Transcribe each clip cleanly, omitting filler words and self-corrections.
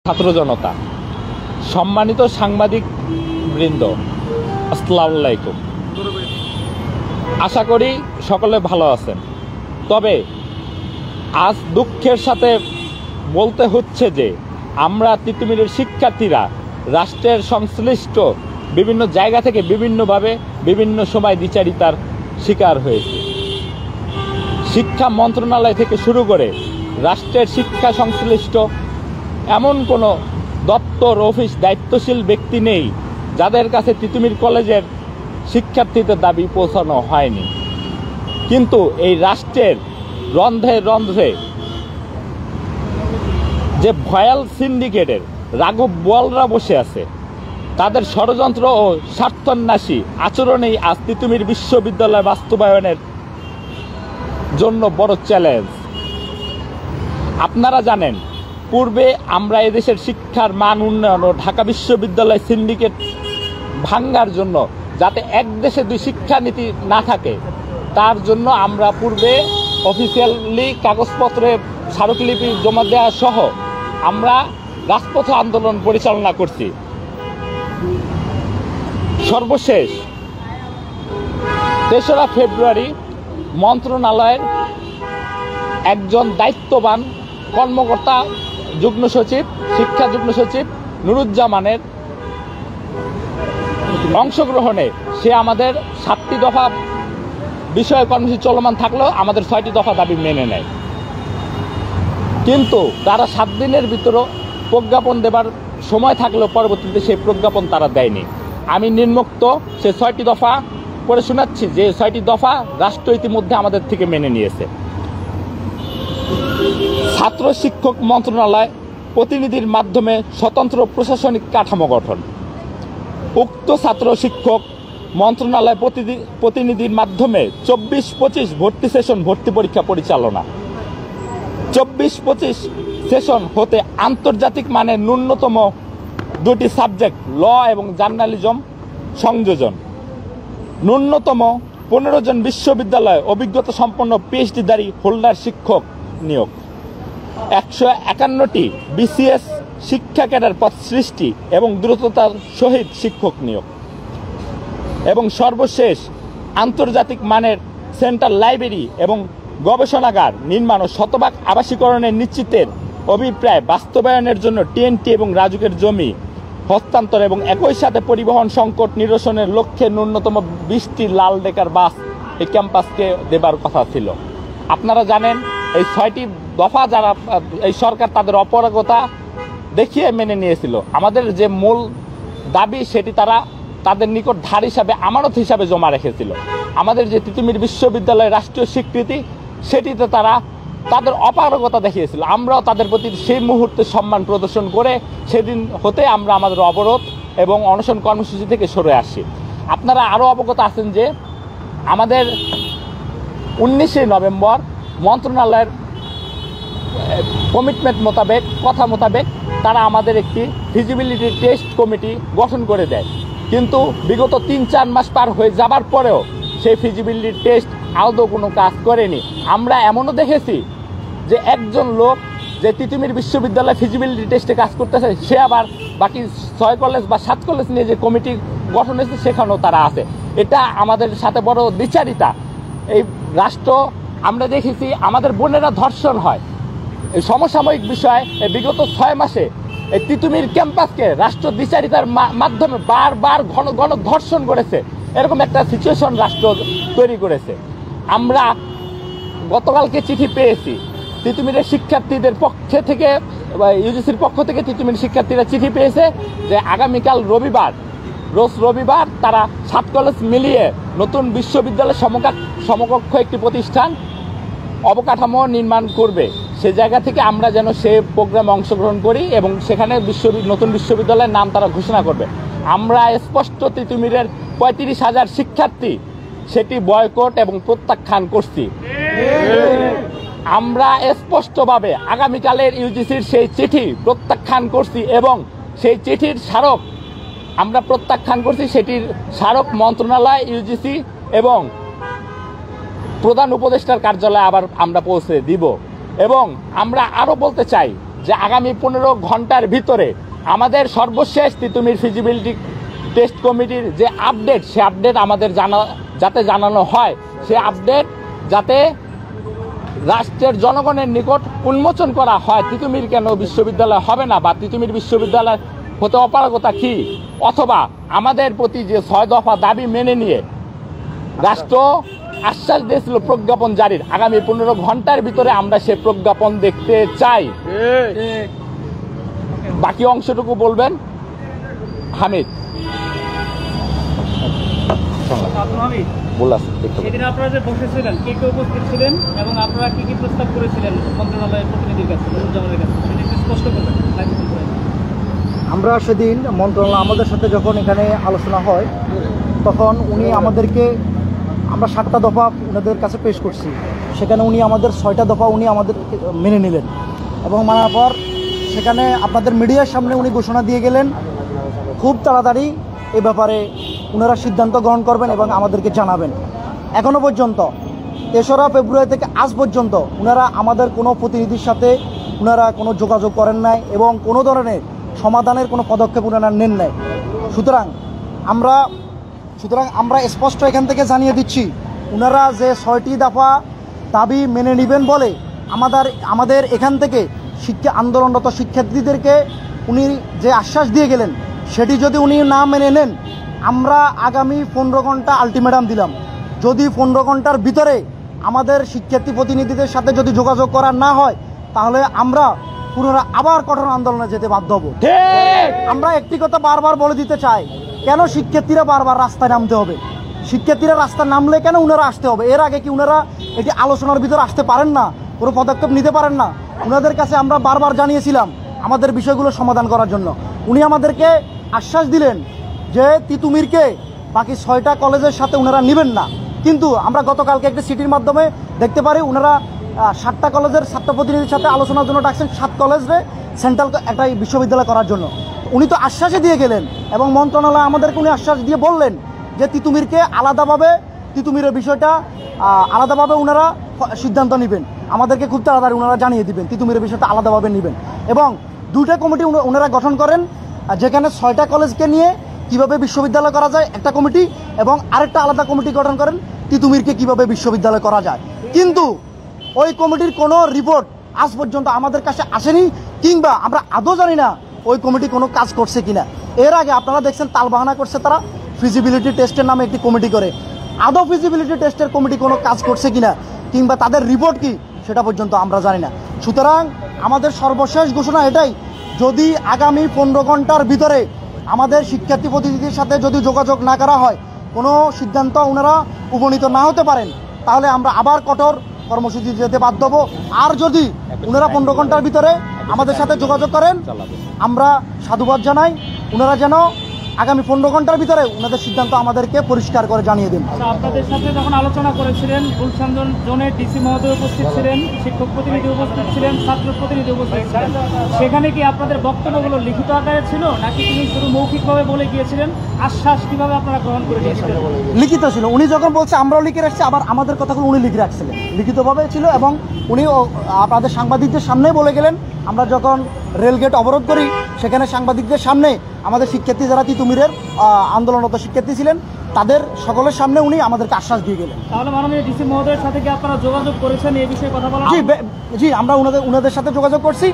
ছাত্র জনতা, সম্মানিত সাংবাদিক বৃন্দ, আসসালামু আলাইকুম। আশা করি সকলে ভালো আছেন। তবে আজ দুঃখের সাথে বলতে হচ্ছে যে আমরা তিতুমিরের শিক্ষার্থীরা রাষ্ট্রের সংশ্লিষ্ট বিভিন্ন জায়গা থেকে বিভিন্নভাবে বিভিন্ন সময় দ্বিচারিতার শিকার হয়েছে। শিক্ষা মন্ত্রণালয় থেকে শুরু করে রাষ্ট্রের শিক্ষা সংশ্লিষ্ট এমন কোনো দপ্তর, অফিস, দায়িত্বশীল ব্যক্তি নেই যাদের কাছে তিতুমির কলেজের শিক্ষার্থীদের দাবি পৌঁছানো হয়নি। কিন্তু এই রাষ্ট্রের রন্ধ্রে রন্ধ্রে যে ভয়াল সিন্ডিকেটের রাঘব বোয়ালরা বসে আছে, তাদের ষড়যন্ত্র ও স্বার্থন্যাসী আচরণেই আজ তিতুমির বিশ্ববিদ্যালয় বাস্তবায়নের জন্য বড় চ্যালেঞ্জ। আপনারা জানেন, পূর্বে আমরা এদেশের শিক্ষার মান উন্নয়ন ও ঢাকা বিশ্ববিদ্যালয় সিন্ডিকেট ভাঙ্গার জন্য, যাতে এক দেশে দুই শিক্ষানীতি না থাকে, তার জন্য আমরা পূর্বে অফিসিয়ালি কাগজপত্রে স্মারকলিপি জমা দেওয়া সহ আমরা রাজপথ আন্দোলন পরিচালনা করছি। সর্বশেষ ৩রা ফেব্রুয়ারি মন্ত্রণালয়ের একজন দায়িত্ববান কর্মকর্তা, যুগ্ম সচিব, শিক্ষা যুগ্ম সচিব নুরুজ্জামানের অংশগ্রহণে সে আমাদের 7টি দফা বিষয় কর্মসূচি চলমান থাকলেও আমাদের 6টি দফা দাবি মেনে নেয়। কিন্তু তারা 7 দিনের ভিতরে প্রজ্ঞাপন দেবার সময় থাকলেও পরবর্তীতে সেই প্রজ্ঞাপন তারা দেয়নি। আমি নিম্নোক্ত সে 6টি দফা করে শোনাচ্ছি, যে 6টি দফা রাষ্ট্র ইতিমধ্যে আমাদের থেকে মেনে নিয়েছে। ছাত্র শিক্ষক মন্ত্রণালয় প্রতিনিধির মাধ্যমে স্বতন্ত্র প্রশাসনিক কাঠামো গঠন। উক্ত ছাত্র শিক্ষক মন্ত্রণালয় প্রতিনিধির মাধ্যমে 24-25 ভর্তি সেশন ভর্তি পরীক্ষা পরিচালনা। 24-25 সেশন হতে আন্তর্জাতিক মানের ন্যূনতম 2টি সাবজেক্ট ল এবং জার্নালিজম সংযোজন। ন্যূনতম 15 জন বিশ্ববিদ্যালয়ে অভিজ্ঞতা সম্পন্ন পিএইচডিধারী হোল্ডার শিক্ষক নিয়োগ। 151টি বিসিএস শিক্ষা ক্যাডার পদ সৃষ্টি এবং দ্রুততার সহিত শিক্ষক নিয়োগ। এবং সর্বশেষ আন্তর্জাতিক মানের সেন্ট্রাল লাইব্রেরি এবং গবেষণাগার নির্মাণ ও শতভাগ আবাসীকরণের নিশ্চিতের অভিপ্রায় বাস্তবায়নের জন্য টিএনটি এবং রাজুকের জমি হস্তান্তর এবং একই সাথে পরিবহন সংকট নিরসনের লক্ষ্যে ন্যূনতম 20টি লাল ডেকার বাস এই ক্যাম্পাসকে দেবার কথা ছিল। আপনারা জানেন, এই 6টি দফা যারা এই সরকার তাদের অপারগতা দেখিয়ে মেনে নিয়েছিল। আমাদের যে মূল দাবি সেটি তারা তাদের নিকট ধার হিসাবে, আমানত হিসাবে জমা রেখেছিল। আমাদের যে তিতুমির বিশ্ববিদ্যালয়ের রাষ্ট্রীয় স্বীকৃতি, সেটিতে তারা তাদের অপারগতা দেখিয়েছিল। আমরাও তাদের প্রতি সেই মুহূর্তে সম্মান প্রদর্শন করে সেদিন হতে আমরা আমাদের অবরোধ এবং অনশন কর্মসূচি থেকে সরে আসি। আপনারা আরও অবগত আছেন যে আমাদের 19শে নভেম্বর মন্ত্রণালয়ের কমিটমেন্ট মোতাবেক, কথা মোতাবেক তারা আমাদের একটি ফিজিবিলিটি টেস্ট কমিটি গঠন করে দেয়। কিন্তু বিগত 3-4 মাস পার হয়ে যাবার পরেও সেই ফিজিবিলিটি টেস্ট আদৌ কোনো কাজ করেনি। আমরা এমনও দেখেছি যে একজন লোক যে তিতুমির বিশ্ববিদ্যালয় ফিজিবিলিটি টেস্টে কাজ করতেছে, সে আবার বাকি 6 কলেজ বা 7 কলেজ নিয়ে যে কমিটি গঠন হয়েছে সেখানেও তারা আছে। এটা আমাদের সাথে বড় দ্বিচারিতা। এই রাষ্ট্র, আমরা দেখেছি আমাদের বোনেরা ধর্ষণ হয়। এই সমসাময়িক বিষয় বিগত 6 মাসে এই তিতুমির ক্যাম্পাসকে রাষ্ট্র দ্বিচারিতার মাধ্যমে বারবার ঘন ঘন ধর্ষণ করেছে। এরকম একটা সিচুয়েশন রাষ্ট্র তৈরি করেছে। আমরা গতকালকে চিঠি পেয়েছি তিতুমিরের শিক্ষার্থীদের পক্ষে থেকে, ইউজিসির পক্ষ থেকে তিতুমির শিক্ষার্থীরা চিঠি পেয়েছে যে আগামীকাল রোজ রবিবার তারা 7 কলেজ মিলিয়ে নতুন বিশ্ববিদ্যালয় সমকক্ষ একটি প্রতিষ্ঠান অবকাঠামো নির্মাণ করবে। সে জায়গা থেকে আমরা যেন সে প্রোগ্রামে অংশগ্রহণ করি এবং সেখানে নতুন বিশ্ববিদ্যালয়ের নাম তারা ঘোষণা করবে। আমরা স্পষ্ট তিতুমিরের 35,000 শিক্ষার্থী সেটি বয়কট এবং প্রত্যাখ্যান করছি। আমরা স্পষ্টভাবে আগামীকালের ইউজিসির সেই চিঠি প্রত্যাখ্যান করছি এবং সেই চিঠির স্মারক আমরা প্রত্যাখ্যান করছি। সেটির স্মারক মন্ত্রণালয়, ইউজিসি এবং প্রধান উপদেষ্টার কার্যালয়ে আবার আমরা পৌঁছে দিব। এবং আমরা আরও বলতে চাই যে আগামী 15 ঘন্টার ভিতরে আমাদের সর্বশেষ তিতুমির ফিজিবিলিটি টেস্ট কমিটির যে আপডেট, সে আপডেট আমাদের যাতে জানানো হয়, সে আপডেট যাতে রাষ্ট্রের জনগণের নিকট উন্মোচন করা হয়। তিতুমির কেন বিশ্ববিদ্যালয় হবে না, বা তিতুমির বিশ্ববিদ্যালয় হতে অপারগতা কি, অথবা আমাদের প্রতি যে 6 দফা দাবি মেনে নিয়ে রাষ্ট্র আশ্বাস দিয়েছিল প্রজ্ঞাপন জারির, আগামী 15 ঘন্টার ভিতরে আমরা সে প্রজ্ঞাপন দেখতে চাই। বাকি অংশটুকু বলবেন হামিদ। সেদিন আপনারা যে বসেছিলেন, কে কে উপস্থিত ছিলেন এবং আপনারা কি কি প্রস্তাব করেছিলেন মন্ত্রণালয়ের প্রতিনিধির কাছে, নুরুজ্জামানের কাছে, সেটা একটু স্পষ্ট করবেন। আমরা সেদিন মন্ত্রণালয় আমাদের সাথে যখন এখানে আলোচনা হয়, তখন উনি আমাদেরকে, আমরা 7টা দফা ওনাদের কাছে পেশ করছি, সেখানে উনি আমাদের 6টা দফা উনি আমাদের মেনে নিলেন, এবং মানার পর সেখানে আপনাদের মিডিয়ার সামনে উনি ঘোষণা দিয়ে গেলেন খুব তাড়াতাড়ি এ ব্যাপারে ওনারা সিদ্ধান্ত গ্রহণ করবেন এবং আমাদেরকে জানাবেন। এখনও পর্যন্ত 3রা ফেব্রুয়ারি থেকে আজ পর্যন্ত ওনারা আমাদের কোনো প্রতিনিধির সাথে ওনারা কোনো যোগাযোগ করেন নাই এবং কোনো ধরনের সমাধানের কোনো পদক্ষেপ ওনারা নেন নাই। সুতরাং আমরা স্পষ্ট এখান থেকে জানিয়ে দিচ্ছি, ওনারা যে 6টি দফা দাবি মেনে নেবেন বলে আমাদের এখান থেকে শিক্ষা আন্দোলনরত শিক্ষার্থীদেরকে উনি যে আশ্বাস দিয়ে গেলেন, সেটি যদি উনি না মেনে নেন, আমরা আগামী 15 ঘন্টা আলটিমেটাম দিলাম। যদি 15 ঘন্টার ভিতরে আমাদের শিক্ষার্থী প্রতিনিধিদের সাথে যদি যোগাযোগ করা না হয়, তাহলে আমরা পুনরায় আবার কঠোর আন্দোলনে যেতে বাধ্য হব। আমরা একটি কথা বারবার বলে দিতে চাই, কেন শিক্ষার্থীরা বারবার রাস্তায় নামতে হবে? শিক্ষার্থীরা রাস্তায় নামলে কেন উনারা আসতে হবে? এর আগে কি উনারা এটি আলোচনার ভিতরে আসতে পারেন না, কোনো পদক্ষেপ নিতে পারেন না? উনাদের কাছে আমরা বারবার জানিয়েছিলাম আমাদের বিষয়গুলো সমাধান করার জন্য। উনি আমাদেরকে আশ্বাস দিলেন যে তিতুমিরকে বাকি 6টা কলেজের সাথে উনারা নেবেন না। কিন্তু আমরা গতকালকে একটি চিঠির মাধ্যমে দেখতে পারি উনারা 7টা কলেজের ছাত্র প্রতিনিধির সাথে আলোচনার জন্য ডাকছেন, 7 কলেজে সেন্ট্রাল একটা বিশ্ববিদ্যালয় করার জন্য। উনি তো আশ্বাসই দিয়ে গেলেন এবং মন্ত্রণালয় আমাদেরকে উনি আশ্বাস দিয়ে বললেন যে তিতুমিরকে আলাদাভাবে, তিতুমিরের বিষয়টা আলাদাভাবে ওনারা সিদ্ধান্ত নেবেন, আমাদেরকে খুব তাড়াতাড়ি ওনারা জানিয়ে দিবেন, তিতুমিরের বিষয়টা আলাদাভাবে নেবেন। এবং 2টা কমিটি ওনারা গঠন করেন, যেখানে 6টা কলেজকে নিয়ে কিভাবে বিশ্ববিদ্যালয় করা যায় একটা কমিটি, এবং আরেকটা আলাদা কমিটি গঠন করেন তিতুমিরকে কিভাবে বিশ্ববিদ্যালয় করা যায়। কিন্তু ওই কমিটির কোনো রিপোর্ট আজ পর্যন্ত আমাদের কাছে আসেনি, কিংবা আমরা আদৌ জানি না ওই কমিটি কোনো কাজ করছে কিনা। এর আগে আপনারা দেখছেন তালবাহানা করছে তারা ফিজিবিলিটি টেস্টের নামে একটি কমিটি করে, আদৌ ফিজিবিলিটি টেস্টের কমিটি কোনো কাজ করছে কিনা কিংবা তাদের রিপোর্ট কি সেটা পর্যন্ত আমরা জানি না। সুতরাং আমাদের সর্বশেষ ঘোষণা এটাই, যদি আগামী 15 ঘন্টার ভিতরে আমাদের শিক্ষার্থী প্রতিনিধির সাথে যদি যোগাযোগ না করা হয়, কোনো সিদ্ধান্ত ওনারা উপনীত না হতে পারেন, তাহলে আমরা আবার কঠোর কর্মসূচি যেতে বাধ্য হব। আর যদি ওনারা 15 ঘন্টার ভিতরে আমাদের সাথে যোগাযোগ করেন, আমরা সাধুবাদ জানাই, ওনারা যেন আগামী 15 ঘন্টার ভিতরে ওনাদের সিদ্ধান্ত আমাদেরকে পরিষ্কার করে জানিয়ে দিন। আপনাদের সাথে যখন আলোচনা করেছিলেন, গুলশান জোনের ডিসি মহোদয় উপস্থিত ছিলেন, শিক্ষক প্রতিনিধি উপস্থিত ছিলেন, ছাত্র প্রতিনিধি উপস্থিত ছিলেন, সেখানে কি আপনাদের বক্তব্যগুলো লিখিত আকারে ছিল নাকি তিনি শুধু মৌখিকভাবে বলে গিয়েছিলেন? আশ্বাস কিভাবে আপনারা গ্রহণ করে নিয়েছিলেন? লিখিত ছিল। উনি যখন বলছে আমরাও লিখে রাখছি, আবার আমাদের কথাগুলো উনি লিখে রাখছিলেন, লিখিতভাবে ছিল। এবং উনি আপনাদের সাংবাদিকদের সামনেই বলে গেলেন, আমরা যখন রেলগেট অবরোধ করি সেখানে সাংবাদিকদের সামনে আমাদের শিক্ষার্থী যারা তিতুমিরের আন্দোলনরত শিক্ষার্থী ছিলেন তাদের সকলের সামনে উনি আমাদেরকে আশ্বাস দিয়ে গেলেন। তাহলে মাননীয় ডিসি মহোদয়ের সাথে কি আপনারা যোগাযোগ করেছেন এই বিষয়ে কথা বলা? জি, আমরা ওনাদের সাথে যোগাযোগ করছি।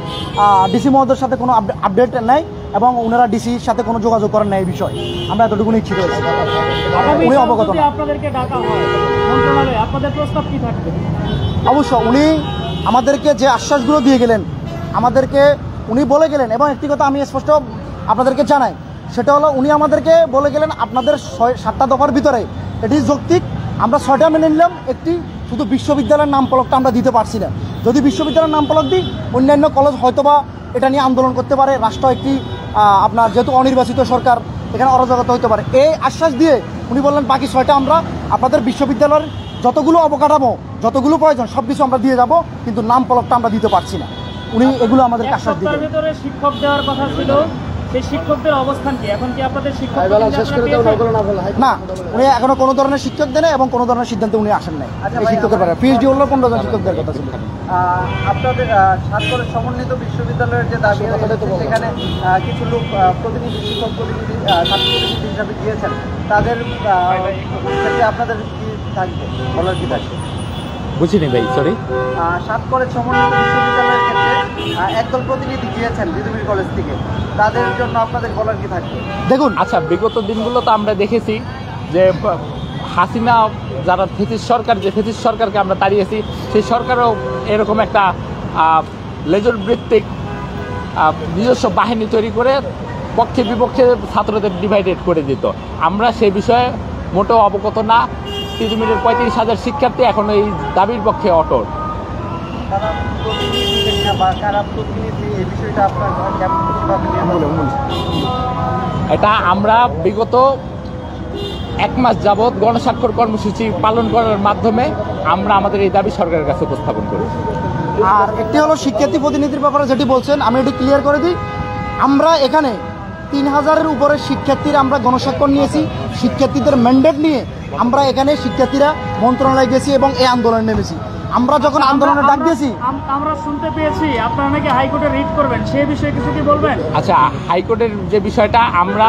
ডিসি মহোদয়ের সাথে কোনো আপডেট নেই এবং ওনারা ডিসির সাথে কোনো যোগাযোগ করেন না এই বিষয়ে, আমরা এতটুকু নিশ্চিত হয়েছি। উনি অবগত না। আপনাদেরকে ডাকা হয় মন্ত্রণালয়ে, আপনাদের প্রস্তাব কি থাকবে? অবশ্য উনি আমাদেরকে যে আশ্বাসগুলো দিয়ে গেলেন, আমাদেরকে উনি বলে গেলেন, এবং একটি কথা আমি স্পষ্ট আপনাদেরকে জানাই, সেটা হলো উনি আমাদেরকে বলে গেলেন আপনাদের 7টা দফার ভিতরে এটি যৌক্তিক, আমরা 6টা মেনে নিলাম, একটি শুধু বিশ্ববিদ্যালয়ের নাম ফলকটা আমরা দিতে পারছি না। যদি বিশ্ববিদ্যালয়ের নাম ফলক দিই, অন্যান্য কলেজ হয়তোবা এটা নিয়ে আন্দোলন করতে পারে, রাষ্ট্র একটি আপনার যেহেতু অনির্বাচিত সরকার, এখানে অরাজকতা হতে পারে। এই আশ্বাস দিয়ে উনি বললেন বাকি 6টা আমরা আপনাদের বিশ্ববিদ্যালয়ের যতগুলো অবকাঠামো, যতগুলো প্রয়োজন সব কিছু আমরা দিয়ে যাব, কিন্তু নাম ফলকটা আমরা দিতে পারছি না। উনি এগুলো আমাদের আশ্বাস দিলেন। ভিতরে শিক্ষক দেওয়ার কথা ছিল, সেই শিক্ষকদের অবস্থান কি? এখন কি আপনাদের শিক্ষক না, উনি এখনো কোনো ধরনের শিক্ষক দেন এবং কোনো ধরনের সিদ্ধান্তে উনি আসেন নাই। এই শিক্ষকের ব্যাপারে পিএইচডি হলো 15 জন শিক্ষকদের কথা ছিল। আপনাদের সাতকলের সমন্বিত বিশ্ববিদ্যালয়ের যে দাবি সেখানে কিছু লোক প্রতিনিধি শিক্ষক প্রতিনিধি ছাত্র প্রতিনিধি হিসাবে গিয়েছেন, তাদের ক্ষেত্রে আপনাদের কি থাকবে, বলার কি থাকবে? বুঝিনি ভাই, সরি। সাতকলের সমন্বিত বিশ্ববিদ্যালয়ের ক্ষেত্রে একদল প্রতিনিধি গিয়েছেন বিদুমির কলেজ থেকে, তাদের জন্য আপনাদের বলার কি থাকবে? দেখুন, আচ্ছা, বিগত দিনগুলো তো আমরা দেখেছি যে হাসিনা যারা ফেসিস সরকার, যে ফেসিস সরকারকে আমরা তাড়িয়েছি, সেই সরকারও এরকম একটা লেজর ভিত্তিক নিজস্ব বাহিনী তৈরি করে পক্ষে বিপক্ষে ছাত্রদের ডিভাইডেড করে দিত। আমরা সেই বিষয়ে মোটেও অবগত না। তিতুমিরের 35,000 শিক্ষার্থী এখন এই দাবির পক্ষে অটল। তারা প্রতিনিধি বা কারা প্রতিনিধি, এই বিষয়টা আপনার এটা আমরা বিগত 1 মাস যাবৎ গণস্বাক্ষর কর্মসূচি পালন করার মাধ্যমে আমরা আমাদের এই দাবি সরকারের কাছে উপস্থাপন করি। আর একটি হলো শিক্ষার্থী প্রতিনিধির ব্যাপারে যেটি বলছেন, আমি এটি ক্লিয়ার করে দিই। আমরা এখানে 3000-এর উপরে শিক্ষার্থীরা আমরা গণস্বাক্ষর নিয়েছি। শিক্ষার্থীদের ম্যান্ডেট নিয়ে আমরা এখানে শিক্ষার্থীরা মন্ত্রণালয়ে গেছি এবং এই আন্দোলনে নেমেছি। আমরা যখন আন্দোলনে ডাক দিয়েছি, আমরা শুনতে পেয়েছি আপনারা নাকি হাইকোর্টে রিট করবেন, সেই বিষয়ে কিছু কি বলবেন? আচ্ছা, হাইকোর্টের যে বিষয়টা, আমরা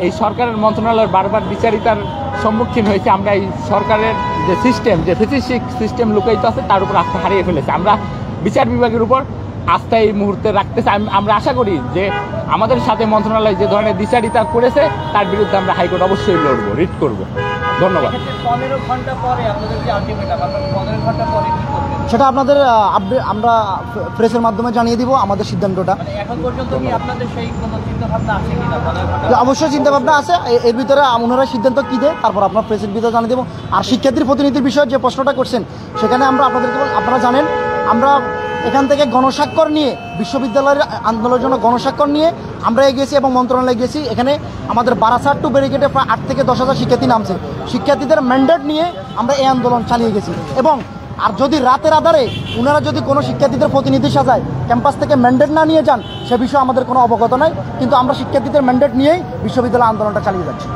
এই সরকারের মন্ত্রণালয়ের বারবার বিচারিতার সম্মুখীন হয়েছি। আমরা এই সরকারের যে সিস্টেম, যে ফেসিস্টিক সিস্টেম লুকায়িত আছে, তার উপর আস্থা হারিয়ে ফেলেছি। আমরা বিচার বিভাগের উপর আস্থা এই মুহূর্তে রাখতেছি। আমরা আশা করি যে আমাদের সাথে মন্ত্রণালয় যে ধরনের বিচারিতা করেছে তার বিরুদ্ধে আমরা হাইকোর্ট অবশ্যই লড়বো, রিট করব। ধন্যবাদ। 15 ঘন্টা পরে আপনাদের যে আলটিমেটাম, 15 ঘন্টা পরে কি করবেন সেটা আপনাদের আমরা প্রেসের মাধ্যমে জানিয়ে দিব আমাদের সিদ্ধান্তটা। এখন পর্যন্ত কি আপনাদের সেই কোনো চিন্তা ভাবনা আছে কিনা? 15 ঘন্টা অবশ্যই চিন্তাভাবনা আছে, এর ভিতরে ওনারা সিদ্ধান্ত কী দেয় তারপর আপনার প্রেসের ভিতরে জানিয়ে দেবো। আর শিক্ষার্থীর প্রতিনিধির বিষয়ে যে প্রশ্নটা করছেন, সেখানে আমরা আপনাদেরকে আপনারা জানেন, আমরা এখান থেকে গণস্বাক্ষর নিয়ে, বিশ্ববিদ্যালয়ের আন্দোলনের জন্য গণস্বাক্ষর নিয়ে আমরা এগিয়েছি এবং মন্ত্রণালয়ে গেছি। এখানে আমাদের বারাসাত টু ব্যারিকেডে প্রায় 8 থেকে 10,000 শিক্ষার্থী নামছে। শিক্ষার্থীদের ম্যান্ডেট নিয়ে আমরা এই আন্দোলন চালিয়ে গেছি। এবং আর যদি রাতের আধারে ওনারা যদি কোনো শিক্ষার্থীদের প্রতিনিধি সাজায়, ক্যাম্পাস থেকে ম্যান্ডেট না নিয়ে যান, সে বিষয়ে আমাদের কোনো অবগত নাই। কিন্তু আমরা শিক্ষার্থীদের ম্যান্ডেট নিয়েই বিশ্ববিদ্যালয় আন্দোলনটা চালিয়ে যাচ্ছি।